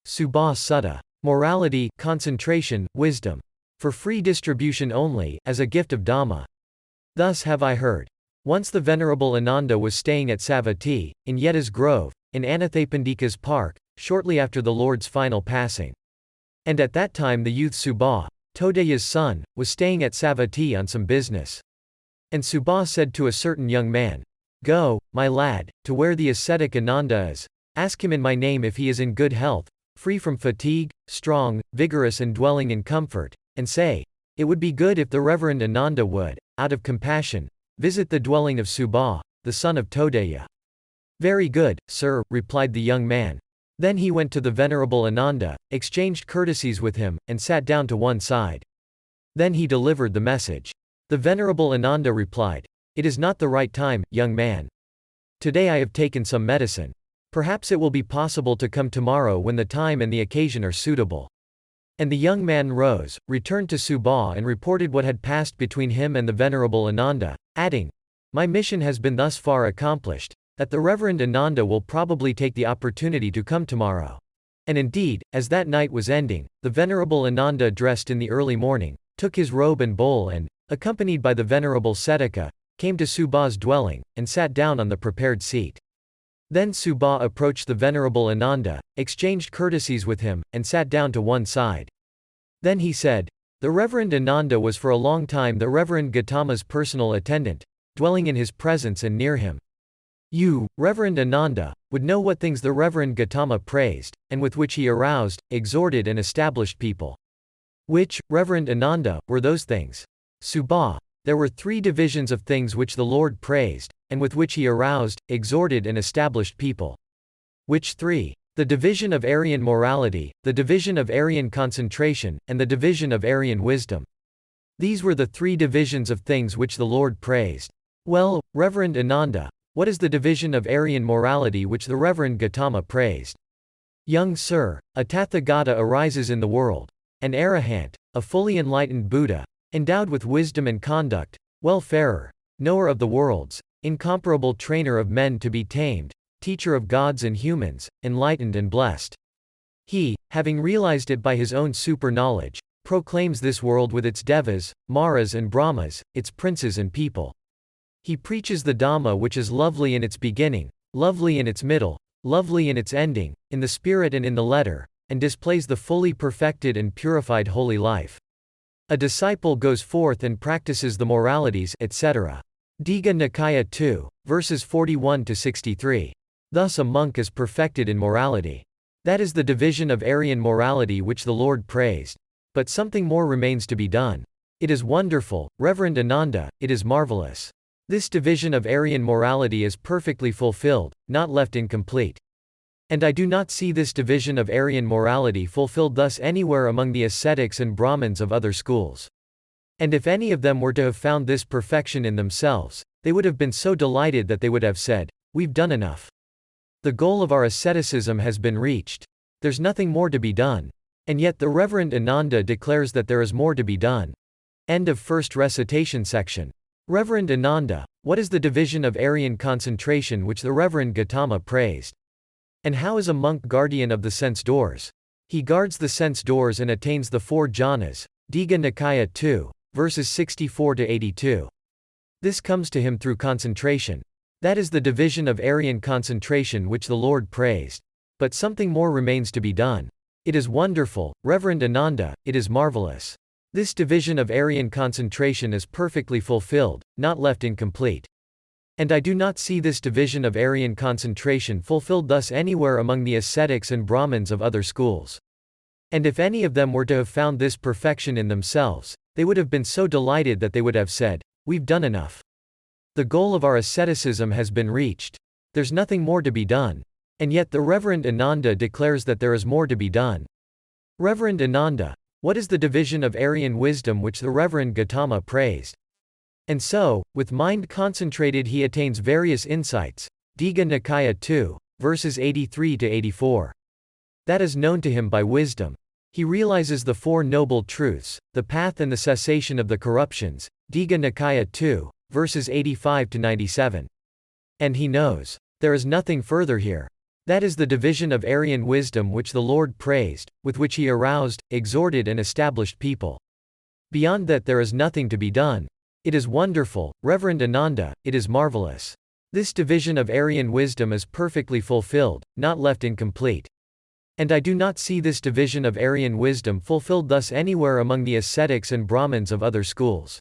Subha Sutta. Morality, concentration, wisdom. For free distribution only, as a gift of Dhamma. Thus have I heard. Once the Venerable Ananda was staying at Savatthi, in Yeta's grove, in Anathapindika's park, shortly after the Lord's final passing. And at that time the youth Subha, Todaya's son, was staying at Savatthi on some business. And Subha said to a certain young man, "Go, my lad, to where the ascetic Ananda is. Ask him in my name if he is in good health, free from fatigue, strong, vigorous and dwelling in comfort, and say, it would be good if the Reverend Ananda would, out of compassion, visit the dwelling of Subha, the son of Todaya." "Very good, sir," replied the young man. Then he went to the Venerable Ananda, exchanged courtesies with him, and sat down to one side. Then he delivered the message. The Venerable Ananda replied, "It is not the right time, young man. Today I have taken some medicine. Perhaps it will be possible to come tomorrow when the time and the occasion are suitable." And the young man rose, returned to Subha and reported what had passed between him and the Venerable Ananda, adding, "My mission has been thus far accomplished, that the Reverend Ananda will probably take the opportunity to come tomorrow." And indeed, as that night was ending, the Venerable Ananda dressed in the early morning, took his robe and bowl and, accompanied by the Venerable Setaka, came to Subha's dwelling, and sat down on the prepared seat. Then Subha approached the Venerable Ananda, exchanged courtesies with him, and sat down to one side. Then he said, "The Reverend Ananda was for a long time the Reverend Gautama's personal attendant, dwelling in his presence and near him. You, Reverend Ananda, would know what things the Reverend Gautama praised, and with which he aroused, exhorted and established people." "Which, Reverend Ananda, were those things?" Subha: "There were 3 divisions of things which the Lord praised, and with which he aroused, exhorted and established people." "Which 3? The division of Aryan morality, the division of Aryan concentration, and the division of Aryan wisdom. These were the 3 divisions of things which the Lord praised." "Well, Reverend Ananda, what is the division of Aryan morality which the Reverend Gautama praised?" "Young sir, a Tathagata arises in the world. An Arahant, a fully enlightened Buddha, endowed with wisdom and conduct, well-farer, knower of the worlds, incomparable trainer of men to be tamed, teacher of gods and humans, enlightened and blessed. He, having realized it by his own super-knowledge, proclaims this world with its devas, maras and brahmas, its princes and people. He preaches the Dhamma which is lovely in its beginning, lovely in its middle, lovely in its ending, in the spirit and in the letter, and displays the fully perfected and purified holy life. A disciple goes forth and practices the moralities, etc." Digha Nikaya 2, verses 41-63. Thus a monk is perfected in morality. That is the division of Aryan morality which the Lord praised. But something more remains to be done. It is wonderful, Reverend Ananda, it is marvelous. This division of Aryan morality is perfectly fulfilled, not left incomplete. And I do not see this division of Aryan morality fulfilled thus anywhere among the ascetics and Brahmins of other schools. And if any of them were to have found this perfection in themselves, they would have been so delighted that they would have said, we've done enough. The goal of our asceticism has been reached. There's nothing more to be done. And yet the Reverend Ananda declares that there is more to be done. End of first recitation section. Reverend Ananda, what is the division of Aryan concentration which the Reverend Gautama praised? And how is a monk guardian of the sense doors? He guards the sense doors and attains the 4 jhanas. Digha Nikaya 2, verses 64-82. This comes to him through concentration. That is the division of Aryan concentration which the Lord praised. But something more remains to be done. It is wonderful, Reverend Ananda, it is marvelous. This division of Aryan concentration is perfectly fulfilled, not left incomplete. And I do not see this division of Aryan concentration fulfilled thus anywhere among the ascetics and Brahmins of other schools. And if any of them were to have found this perfection in themselves, they would have been so delighted that they would have said, we've done enough. The goal of our asceticism has been reached. There's nothing more to be done. And yet the Reverend Ananda declares that there is more to be done. Reverend Ananda, what is the division of Aryan wisdom which the Reverend Gautama praised? And so, with mind concentrated he attains various insights. Digha Nikaya 2, verses 83-84. That is known to him by wisdom. He realizes the 4 noble truths, the path and the cessation of the corruptions. Digha Nikaya 2, verses 85-97. And he knows. There is nothing further here. That is the division of Aryan wisdom which the Lord praised, with which he aroused, exhorted and established people. Beyond that there is nothing to be done. It is wonderful, Reverend Ananda, it is marvelous. This division of Aryan wisdom is perfectly fulfilled, not left incomplete. And I do not see this division of Aryan wisdom fulfilled thus anywhere among the ascetics and Brahmins of other schools.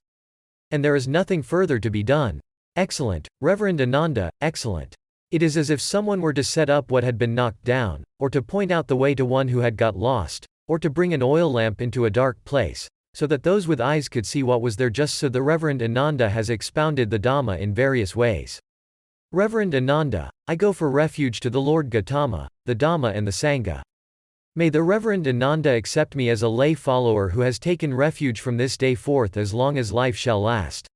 And there is nothing further to be done. Excellent, Reverend Ananda, excellent. It is as if someone were to set up what had been knocked down, or to point out the way to one who had got lost, or to bring an oil lamp into a dark place, so that those with eyes could see what was there. Just so the Reverend Ananda has expounded the Dhamma in various ways. Reverend Ananda, I go for refuge to the Lord Gautama, the Dhamma and the Sangha. May the Reverend Ananda accept me as a lay follower who has taken refuge from this day forth as long as life shall last.